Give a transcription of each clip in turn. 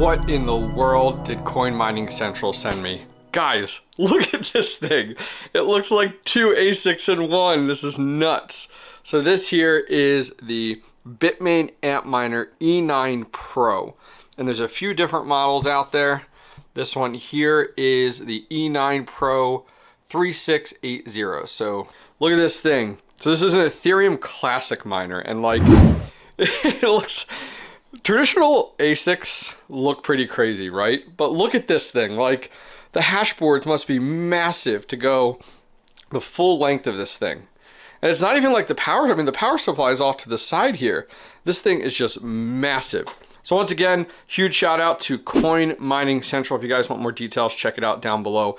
What in the world did Coin Mining Central send me? Guys, look at this thing. It looks like two ASICs in one. This is nuts. So this here is the Bitmain Antminer E9 Pro. And there's a few different models out there. This one here is the E9 Pro 3680. So look at this thing. So this is an Ethereum classic miner, and like it looks, traditional ASICs look pretty crazy, right? But look at this thing. Like the hash boards must be massive to go the full length of this thing. And it's not even like the power, I mean the power supply is off to the side here. This thing is just massive. So once again, huge shout out to Coin Mining Central. If you guys want more details, check it out down below.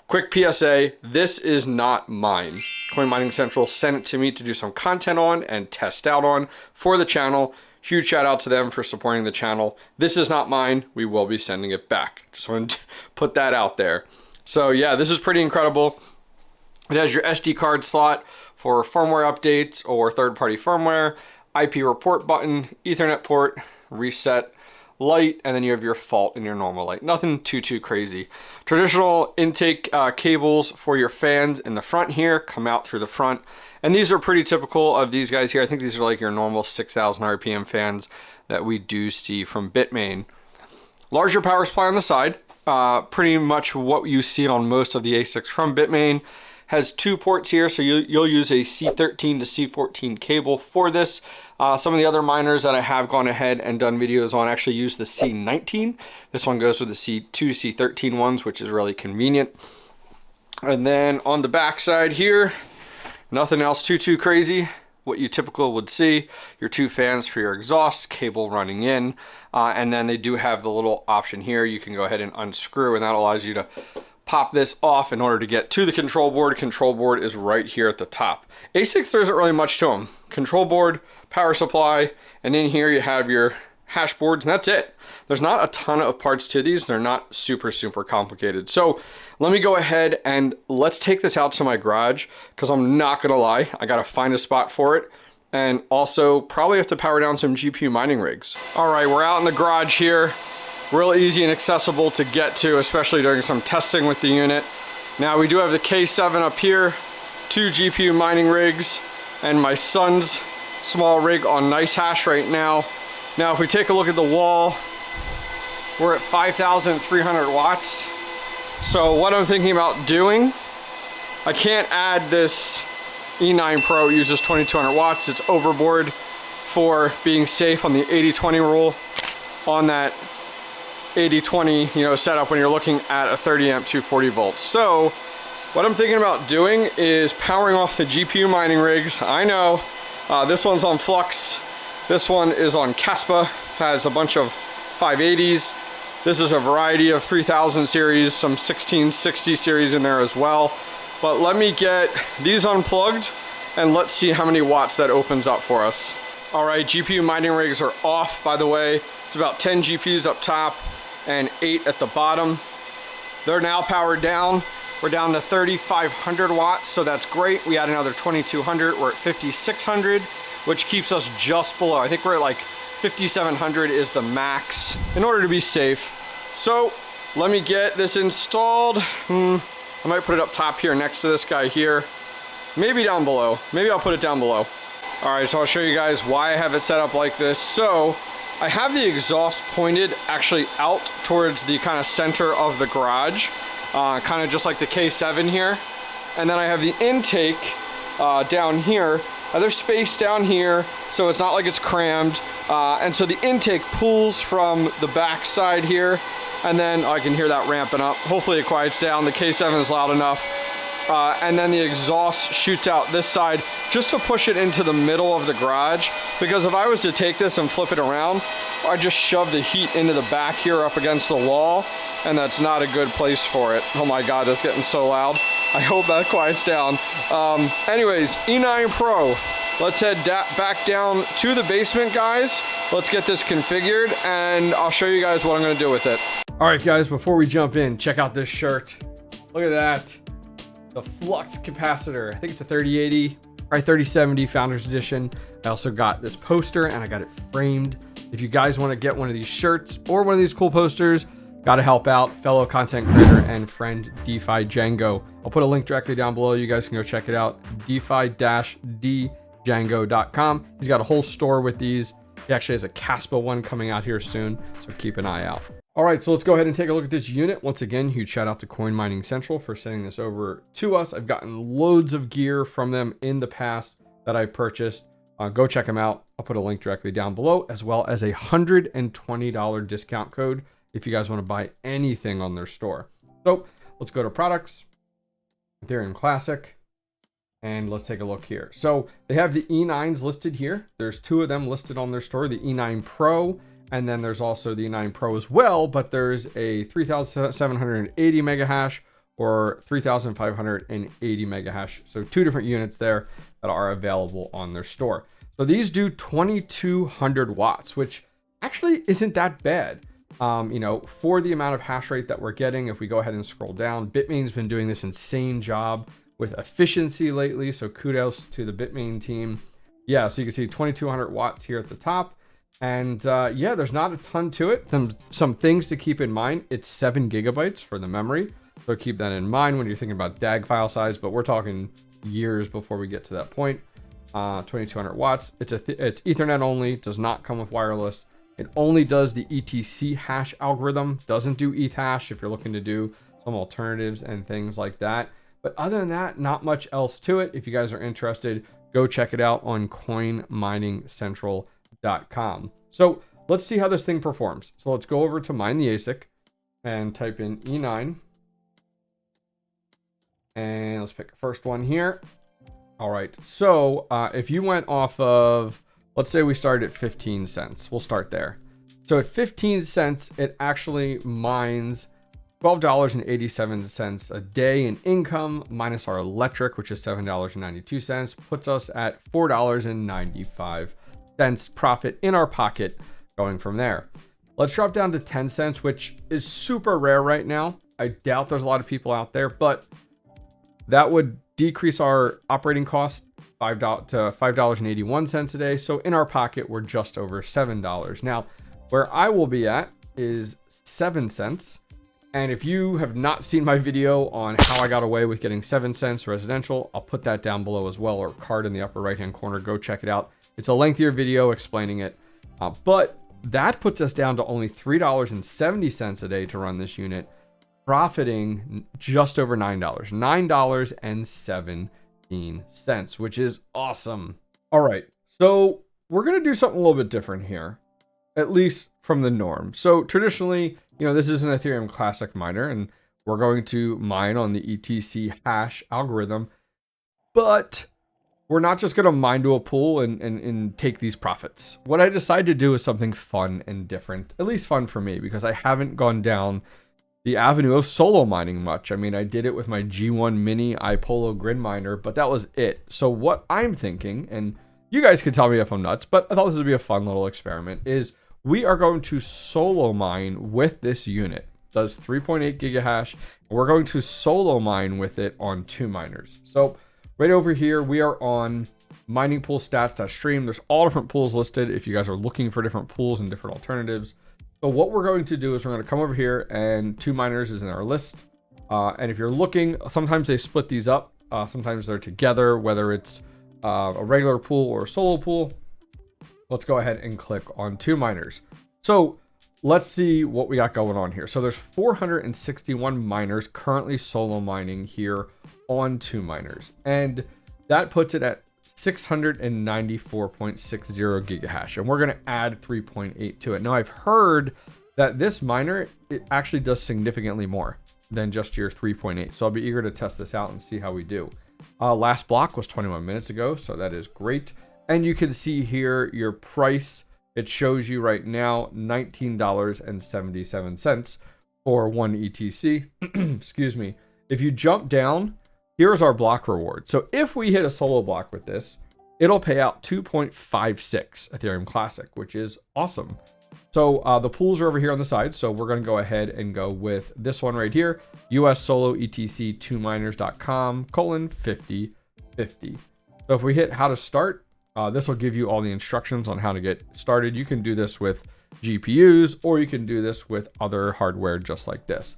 Quick PSA, this is not mine. Coin Mining Central sent it to me to do some content on and test out on for the channel. Huge shout out to them for supporting the channel. This is not mine. We will be sending it back. Just wanted to put that out there. So yeah, this is pretty incredible. It has your SD card slot for firmware updates or third-party firmware, IP report button, Ethernet port, reset light, and then you have your fault and your normal light. Nothing too crazy. Traditional intake cables for your fans in the front here come out through the front, and these are pretty typical of these guys here. I think these are like your normal 6,000 RPM fans that we do see from Bitmain. Larger power supply on the side, pretty much what you see on most of the ASICs from Bitmain. Has two ports here, so you'll use a C13 to C14 cable for this. Some of the other miners that I have gone ahead and done videos on actually use the C19. This one goes with the C2, C13 ones, which is really convenient. And then on the back side here, nothing else too crazy. What you typically would see, your two fans for your exhaust, cable running in, and then they do have the little option here. You can go ahead and unscrew, and that allows you to pop this off in order to get to the control board. Control board is right here at the top. ASICs, there isn't really much to them. Control board, power supply, and in here you have your hash boards, and that's it. There's not a ton of parts to these. They're not super complicated. So let me go ahead and let's take this out to my garage, because I'm not gonna lie, I gotta find a spot for it, and also probably have to power down some GPU mining rigs. All right, we're out in the garage here. Real easy and accessible to get to, especially during some testing with the unit. Now we do have the K7 up here, two GPU mining rigs, and my son's small rig on nice hash right now. Now if we take a look at the wall, we're at 5,300 watts. So what I'm thinking about doing, I can't add this E9 Pro, it uses 2,200 watts. It's overboard for being safe on the 80-20 rule on that 80-20 setup when you're looking at a 30 amp 240 volts. So what I'm thinking about doing is powering off the GPU mining rigs. I know this one's on Flux, this one is on 𝐓𝐸, has a bunch of 580s. This is a variety of 3000 series, some 1660 series in there as well. But let me get these unplugged and let's see how many watts that opens up for us. All right, GPU mining rigs are off, by the way. It's about 10 GPUs up top and 8 at the bottom. They're now powered down. We're down to 3,500 watts, so that's great. We add another 2,200, we're at 5,600, which keeps us just below. I think we're at like 5,700 is the max in order to be safe. So let me get this installed. I might put it up top here next to this guy here. Maybe down below. Maybe I'll put it down below. All right, so I'll show you guys why I have it set up like this. So I have the exhaust pointed actually out towards the kind of center of the garage, kind of just like the K7 here. And then I have the intake down here. There's space down here, so it's not like it's crammed. And so the intake pulls from the back side here, and then I can hear that ramping up. Hopefully it quiets down. The K7 is loud enough. And then the exhaust shoots out this side just to push it into the middle of the garage, because if I was to take this and flip it around, I just shove the heat into the back here up against the wall, and that's not a good place for it. Oh my god, that's getting so loud. I hope that quiets down. Anyways, E9 Pro. Let's head back down to the basement, guys. Let's get this configured, and I'll show you guys what I'm gonna do with it. All right, guys, before we jump in, check out this shirt. Look at that. The flux capacitor. I think it's a 3080 or 3070 Founders Edition. I also got this poster and I got it framed If you guys want to get one of these shirts or one of these cool posters, got to help out fellow content creator and friend 𝗓𝐻𝐽𝐻𝐽𝐻. I'll put a link directly down below. You guys can go check it out. 𝗓𝐻-django.com. He's got a whole store with these. He actually has a 𝐃𝐈A one coming out here soon, so keep an eye out. All right, so let's go ahead and take a look at this unit. Once again, huge shout out to Coin Mining Central for sending this over to us. I've gotten loads of gear from them in the past that I purchased. Go check them out. I'll put a link directly down below, as well as a $120 discount code if you guys want to buy anything on their store. So let's go to products, Ethereum Classic, and let's take a look here. So they have the E9s listed here. There's two of them listed on their store, the E9 Pro, and then there's also the E9 Pro as well, but there's a 3780 mega hash or 3580 mega hash. So two different units there that are available on their store. So these do 2200 watts, which actually isn't that bad. You know, for the amount of hash rate that we're getting, if we go ahead and scroll down, Bitmain's been doing this insane job with efficiency lately. So kudos to the Bitmain team. Yeah, so you can see 2200 watts here at the top. And yeah, there's not a ton to it. Some things to keep in mind. It's 7 gigabytes for the memory. So keep that in mind when you're thinking about DAG file size, but we're talking years before we get to that point. 2200 watts. It's Ethernet only, does not come with wireless. It only does the ETC hash algorithm, doesn't do ETH hash if you're looking to do some alternatives and things like that. But other than that, not much else to it. If you guys are interested, go check it out on coinminingsentral.com. So let's see how this thing performs. So let's go over to Mine the ASIC and type in E9. And let's pick the first one here. All right, so if you went off of, let's say we started at 15 cents. We'll start there. So at 15 cents, it actually mines $12.87 a day in income minus our electric, which is $7.92, puts us at $4.95 profit in our pocket going from there. Let's drop down to 10 cents, which is super rare right now. I doubt there's a lot of people out there, but that would decrease our operating cost $5 to $5.81 a day. So in our pocket, we're just over $7. Now, where I will be at is 7 cents. And if you have not seen my video on how I got away with getting 7 cents residential, I'll put that down below as well, or card in the upper right-hand corner. Go check it out. It's a lengthier video explaining it. But that puts us down to only $3.70 a day to run this unit, profiting just over $9, $9.17, which is awesome. All right, so we're going to do something a little bit different here, at least from the norm. So traditionally, you know, this is an Ethereum Classic miner, and we're going to mine on the ETC hash algorithm, but we're not just going to mine to a pool and take these profits. What I decided to do is something fun and different, at least fun for me, because I haven't gone down the avenue of solo mining much. I mean, I did it with my G1 mini iPolo grid miner, but that was it. So what I'm thinking, and you guys can tell me if I'm nuts, but I thought this would be a fun little experiment, is we are going to solo mine with this unit. It does 3.8 gigahash. We're going to solo mine with it on 2 miners. So right over here, we are on mining pool stats.stream. There's all different pools listed if you guys are looking for different pools and different alternatives. So what we're going to do is we're going to come over here, and 2 miners is in our list. And if you're looking, sometimes they split these up. Sometimes they're together, whether it's a regular pool or a solo pool. Let's go ahead and click on 2 miners. So let's see what we got going on here. So there's 461 miners currently solo mining here on 2 miners. And that puts it at 694.60 gigahash, and we're going to add 3.8 to it. Now I've heard that this miner, it actually does significantly more than just your 3.8, so I'll be eager to test this out and see how we do. Last block was 21 minutes ago, so that is great. And you can see here your price. It shows you right now $19.77 for 1 ETC. Excuse me. If you jump down, here's our block reward. So if we hit a solo block with this, it'll pay out 2.56 Ethereum Classic, which is awesome. So the pools are over here on the side. So we're going to go ahead and go with this one right here. US solo ETC 2miners.com:5050. So if we hit how to start, This will give you all the instructions on how to get started. You can do this with GPUs, or you can do this with other hardware just like this.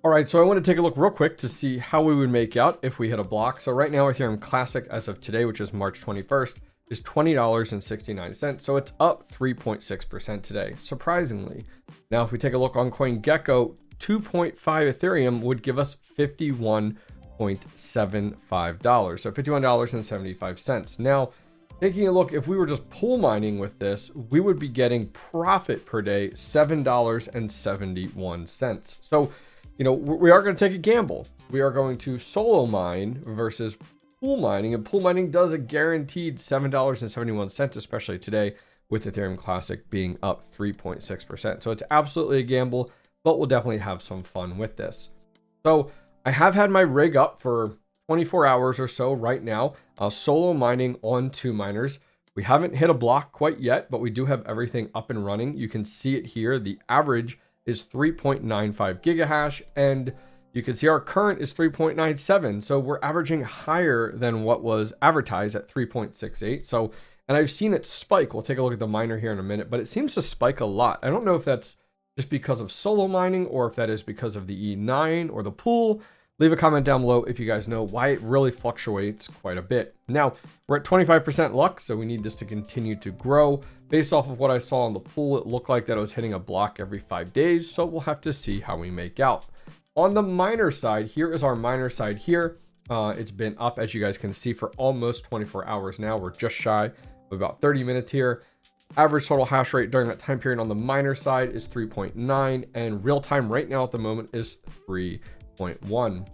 All right, so I want to take a look real quick to see how we would make out if we hit a block. So right now Ethereum Classic as of today, which is March 21st, is $20.69. So it's up 3.6% today, surprisingly. Now, if we take a look on CoinGecko, 2.5 Ethereum would give us $51.75. So $51.75. Now, taking a look, if we were just pool mining with this, we would be getting profit per day, $7.71. So, you know, we are going to take a gamble. We are going to solo mine versus pool mining, and pool mining does a guaranteed $7.71, especially today with Ethereum Classic being up 3.6%. So it's absolutely a gamble, but we'll definitely have some fun with this. So I have had my rig up for 24 hours or so right now, solo mining on 2 miners. We haven't hit a block quite yet, but we do have everything up and running. You can see it here. The average is 3.95 gigahash, and you can see our current is 3.97. So we're averaging higher than what was advertised at 3.68. So, and I've seen it spike. We'll take a look at the miner here in a minute, but it seems to spike a lot. I don't know if that's just because of solo mining or if that is because of the E9 or the pool. Leave a comment down below if you guys know why it really fluctuates quite a bit. Now, we're at 25% luck, so we need this to continue to grow. Based off of what I saw on the pool, it looked like that it was hitting a block every 5 days, so we'll have to see how we make out. On the miner side, here is our miner side here. It's been up, as you guys can see, for almost 24 hours now. We're just shy of about 30 minutes here. Average total hash rate during that time period on the miner side is 3.9, and real time right now at the moment is 3.1.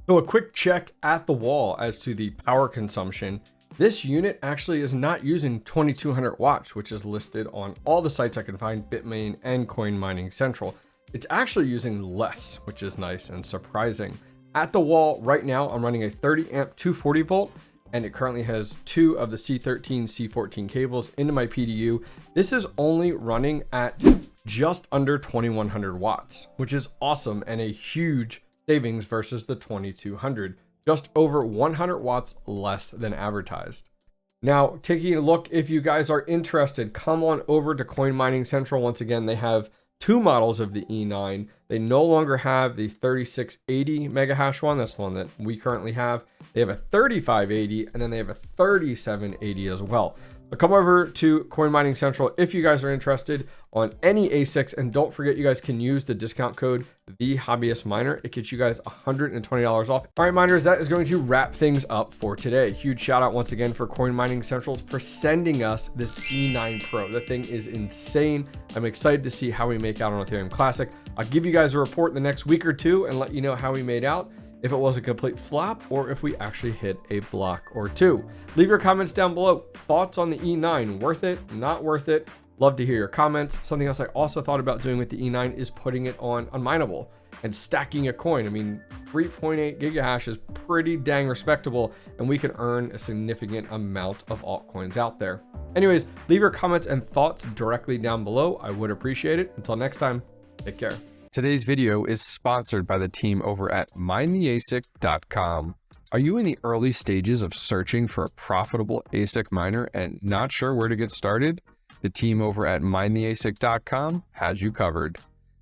So a quick check at the wall as to the power consumption. This unit actually is not using 2200 watts, which is listed on all the sites I can find, Bitmain and Coin Mining Central. It's actually using less, which is nice and surprising. At the wall right now, I'm running a 30 amp 240 volt, and it currently has 2 of the C13, C14 cables into my PDU. This is only running at just under 2100 watts, which is awesome and a huge savings versus the 2200, just over 100 watts less than advertised. Now, taking a look, if you guys are interested, come on over to Coin Mining Central. Once again, they have 2 models of the E9. They no longer have the 3680 mega hash one. That's the one that we currently have. They have a 3580, and then they have a 3780 as well. So come over to Coin Mining Central if you guys are interested on any ASICs, and don't forget you guys can use the discount code TheHobbyistMiner. It gets you guys $120 off. All right, miners, that is going to wrap things up for today. Huge shout out once again for Coin Mining Central for sending us this E9 Pro. The thing is insane. I'm excited to see how we make out on Ethereum Classic. I'll give you guys a report in the next week or 2 and let you know how we made out, if it was a complete flop or if we actually hit a block or 2. Leave your comments down below. Thoughts on the E9, worth it, not worth it? Love to hear your comments. Something else I also thought about doing with the E9 is putting it on Unminable and stacking a coin. I mean, 3.8 gigahash is pretty dang respectable, and we can earn a significant amount of altcoins out there. Anyways, leave your comments and thoughts directly down below. I would appreciate it. Until next time, take care. Today's video is sponsored by the team over at MineTheASIC.com. Are you in the early stages of searching for a profitable ASIC miner and not sure where to get started? The team over at MineTheASIC.com has you covered.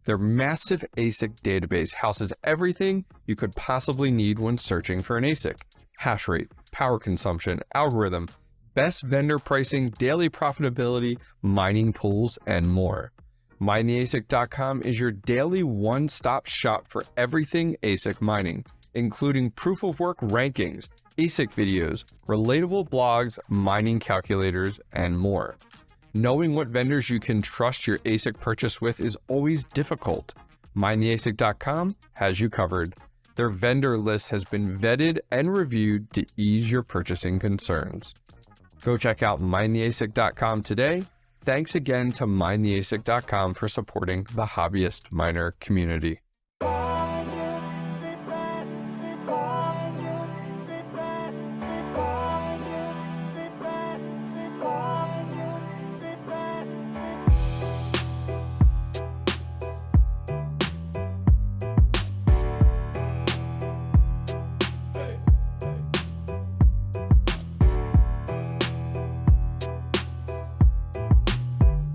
Their massive ASIC database houses everything you could possibly need when searching for an ASIC: hash rate, power consumption, algorithm, best vendor pricing, daily profitability, mining pools, and more. MineTheASIC.com is your daily one-stop shop for everything ASIC mining, including proof of work rankings, ASIC videos, relatable blogs, mining calculators, and more. Knowing what vendors you can trust your ASIC purchase with is always difficult. MineTheASIC.com has you covered. Their vendor list has been vetted and reviewed to ease your purchasing concerns. Go check out MineTheASIC.com today. Thanks again to MineTheASIC.com for supporting the Hobbyist Miner community.